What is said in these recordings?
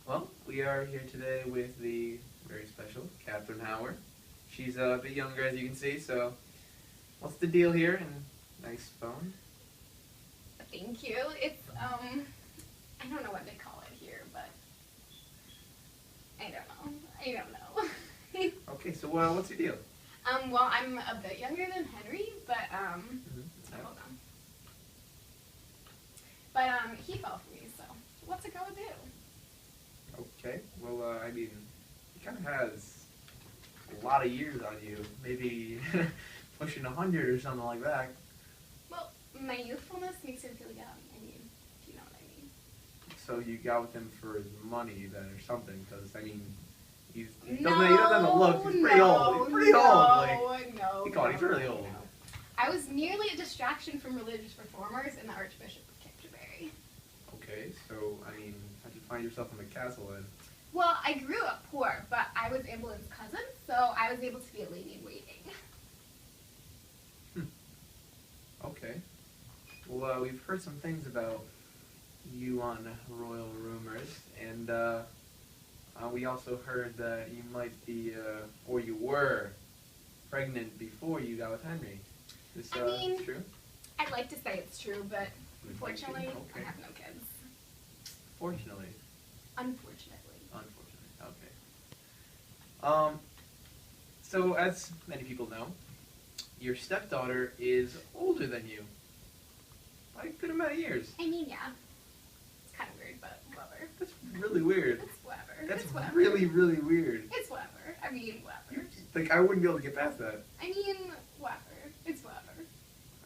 Well, we are here today with the very special Catherine Howard. She's a bit younger, as you can see. So, what's the deal here? And nice phone. Thank you. It's I don't know what they call it here, but I don't know. I don't know. Okay, so what's your deal? Well, I'm a bit younger than Henry, but Yeah. hold on. But he fell for me, so what's it gonna do? Okay. Well, I mean, he kind of has a lot of years on you. Maybe pushing 100 or something like that. Well, my youthfulness makes him feel young. I mean, if you know what I mean. So you got with him for his money then, or something? Because I mean, he No, doesn't have the look. He's pretty old. He's pretty old. Like, no, come on, he's really old. no. I was merely a distraction from religious reformers and the Archbishop of Canterbury. Okay, so I mean, how'd you find yourself in the castle then? Well, I grew up poor, but I was Evelyn's cousin, so I was able to be a lady in waiting. Okay. Well, we've heard some things about you on Royal Rumors, and we also heard that you might be, or you were, pregnant before you got with Henry. Is I mean, true? I'd like to say it's true, but unfortunately, Okay. I have no kids. Fortunately. Unfortunately. Unfortunately. Okay. So as many people know, your stepdaughter is older than you by a good amount of years. I mean, yeah. It's kind of weird, but whatever. That's really weird. It's whatever. That's it's whatever. really, really weird. It's whatever. I mean, whatever. Like, I wouldn't be able to get past that. I mean, whatever. It's whatever.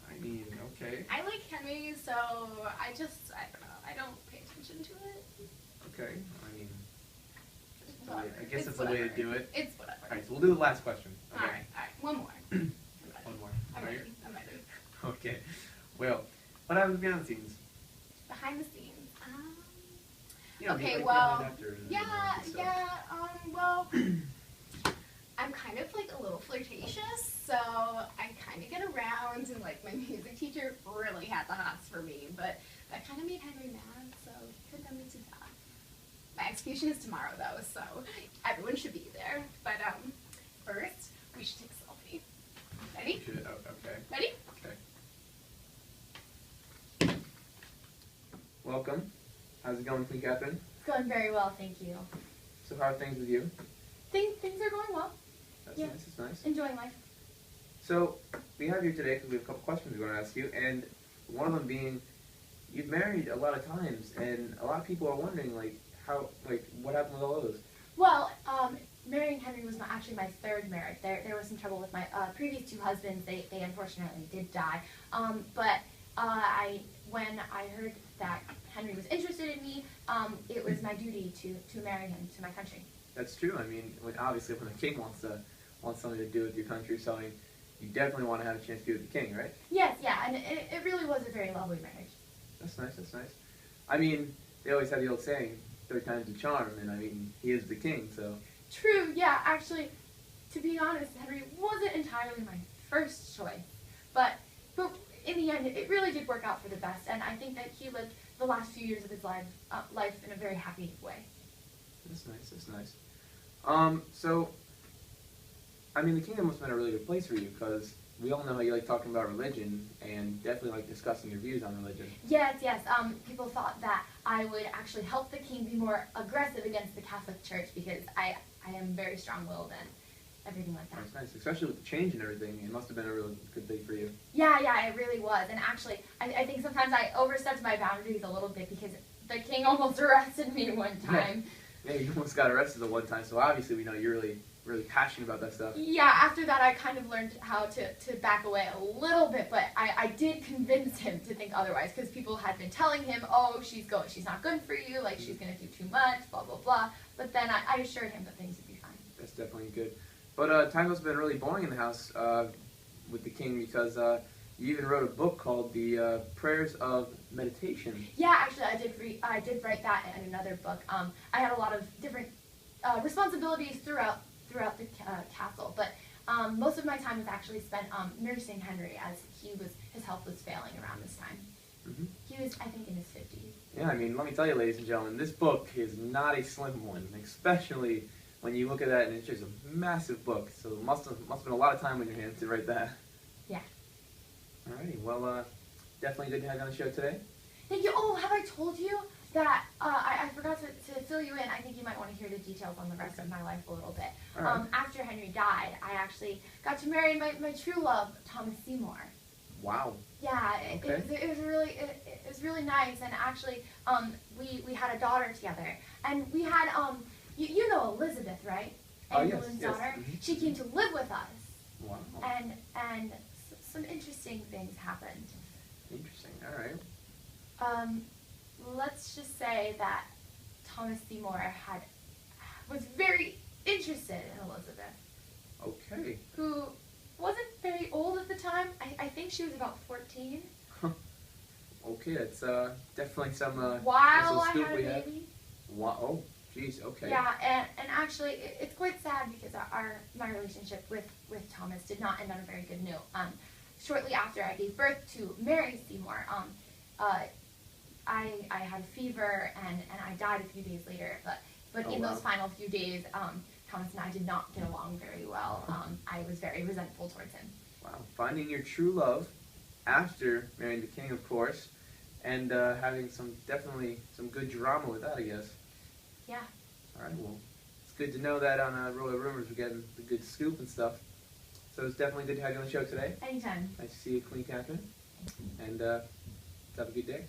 I mean, okay. I like Henry, so I don't know. I don't pay attention to it. Okay. I mean, Whatever. I guess It's that's the way to do it. It's whatever. Alright, so we'll do the last question. Okay. Alright. One more. I'm ready. One more. I'm Right? ready. I'm ready. Okay. Well, what happens behind the scenes? Behind the scenes. You know, Okay, like well, behind actors and yeah, all that stuff. yeah, well, I'm kind of like a little flirtatious, so I kind of get around, and like my music teacher really had the hots for me, but that kind of made Henry mad, so he condemned me to death. My execution is tomorrow though, so everyone should be there. But first, we should take a selfie. Ready? Okay. Ready? Okay. Welcome. How's it going, Queen Catherine? It's going very well, thank you. So how are things with you? Things are going well. That's Yeah. nice. That's nice. Enjoying life. So we have you today because we have a couple questions we want to ask you, and one of them being, you've married a lot of times, and a lot of people are wondering, like, what happened with all those? Well, marrying Henry was not actually my third marriage. There was some trouble with my previous two husbands. They unfortunately did die. But when I heard that Henry was interested in me, it was my duty to marry him to my country. That's true. I mean, obviously, when the king wants something to do with your country, so I mean, you definitely want to have a chance to be with the king, right? Yes, yeah, and it really was a very lovely marriage. That's nice. That's nice. I mean, they always have the old saying, "Third time's a charm," and I mean, he is the king, so. True, yeah, actually, to be honest, Henry wasn't entirely my first choice, but in the end, it really did work out for the best, and I think that he lived the last few years of his life in a very happy way. That's nice. That's nice. So, I mean, the kingdom must have been a really good place for you because we all know how you like talking about religion and definitely like discussing your views on religion. Yes. People thought that I would actually help the king be more aggressive against the Catholic Church because I am very strong-willed and everything like that. That's nice, especially with the change and everything. It must have been a really good thing for you. Yeah, it really was. And actually, I think sometimes I overstepped my boundaries a little bit because the king almost arrested me one time. Yeah, you almost got arrested the one time, so obviously we know you're really, really passionate about that stuff. Yeah, after that I kind of learned how to back away a little bit, but I did convince him to think otherwise because people had been telling him, oh, she's not good for you, like she's going to do too much, blah, blah, blah. But then I assured him that things would be fine. That's definitely good. But time has been really boring in the house with the king because you even wrote a book called The Prayers of Meditation. Yeah, actually, I did write that in another book. I had a lot of different responsibilities throughout the castle, but most of my time was actually spent nursing Henry as his health was failing around this time. Mm-hmm. He was, I think, in his 50s. Yeah, I mean, let me tell you, ladies and gentlemen, this book is not a slim one, especially when you look at that and it's just a massive book. So it must have been a lot of time on your hands to write that. Yeah. Alrighty, well, definitely good to have you on the show today. Thank you. Oh, have I told you that I forgot to fill you in? I think you might want to hear the details on the rest of my life a little bit. All right. After Henry died, I actually got to marry my true love, Thomas Seymour. Wow. Yeah, Okay. it was really nice, and actually, we had a daughter together, and we had you know Elizabeth, right? Oh, yes, England's yes. daughter. Mhm. She came to live with us, Wow. and some interesting things happened. Interesting. All right. Let's just say that Thomas Seymour was very interested in Elizabeth, Okay. who wasn't very old at the time. I think she was about 14. Okay, that's definitely some While I scoop had a we have. baby. Wow. Oh, jeez. Okay. Yeah, and actually, it's quite sad because my relationship with Thomas did not end on a very good note. Shortly after I gave birth to Mary Seymour, I had a fever and I died a few days later. But Oh, in wow. those final few days, Thomas and I did not get along very well. I was very resentful towards him. Wow. Finding your true love after marrying the king, of course, and having definitely some good drama with that, I guess. Yeah. All right. Well, it's good to know that on Royal Rumors we're getting the good scoop and stuff. So it's definitely good to have you on the show today. Anytime. Nice to see you, Queen Catherine. And have a good day.